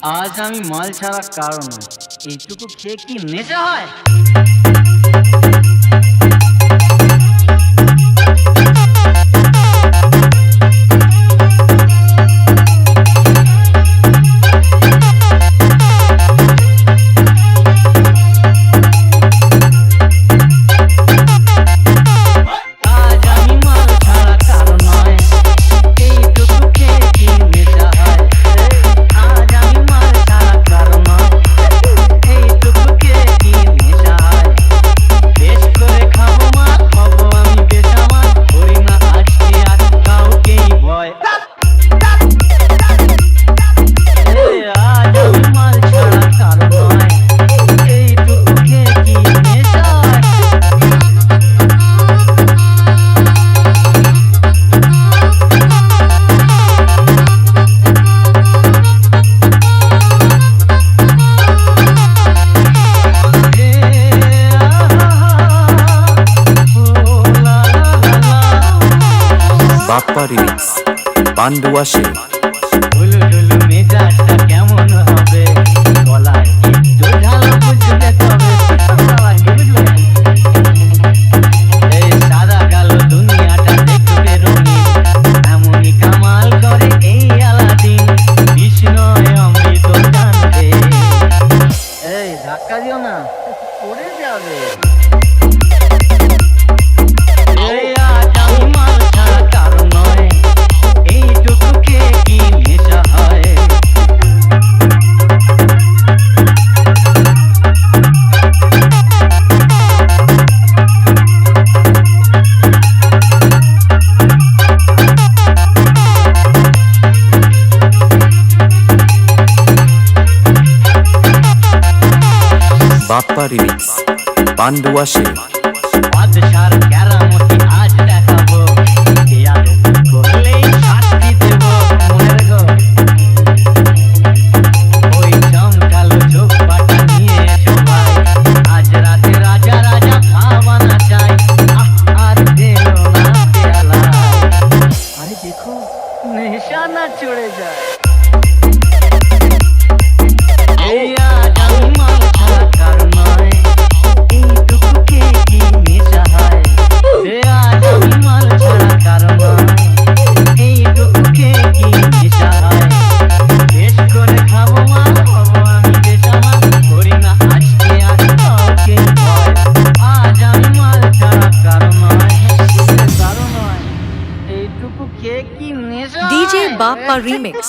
আজ আমি মাল ছাড়া কারো নয়, এইটুকু খেয়ে কি নেশা হয়? বাপ্পা রিমিক্স পান্ডুয়া সে ঢুলু ঢুলু মেজাজটা কেমন হবে, গলায় একটু ঝাল বুঝতে তবে এই সাদা কালো দুনিয়াটা দেখতে রঙিন, এমনই কামাল করে এই আলাদিন, কৃষ্ণয় অমৃত জানবে। এই ধাক্কা দিও না, পড়ে যাবে। বাপ্পা রিমিক্স পান্ডুয়া সে বাদশার কেরামতি আজ দেখাবো, ইয়ার করলেই শাস্তি দেব। মনে রেখো, ওই চমকালো চোখ পাটা নিয়ে এসো ভাই, আজ রাতে রাজা রাজা খাওয়ানা চাই। আর দেও না পেয়ালায়, আরে দেখো নেশা না চড়ে যায়। এই আজ আমি মাল ছাড়া কার নয়, এইটুকু খেয়ে কি নেশা হয়? এই আজ আমি মাল ছাড়া কার নয়, এইটুকু খেয়ে কি নেশা হয়? বেশ করে খাবো মা, হবো আমি বেসামাল, করি না আজকে আর কাউকে ভয়। আজ আমি মাল ছাড়া কার নয়, এইটুকু খেয়ে কি নেশা হয়? DJ Bappa Remix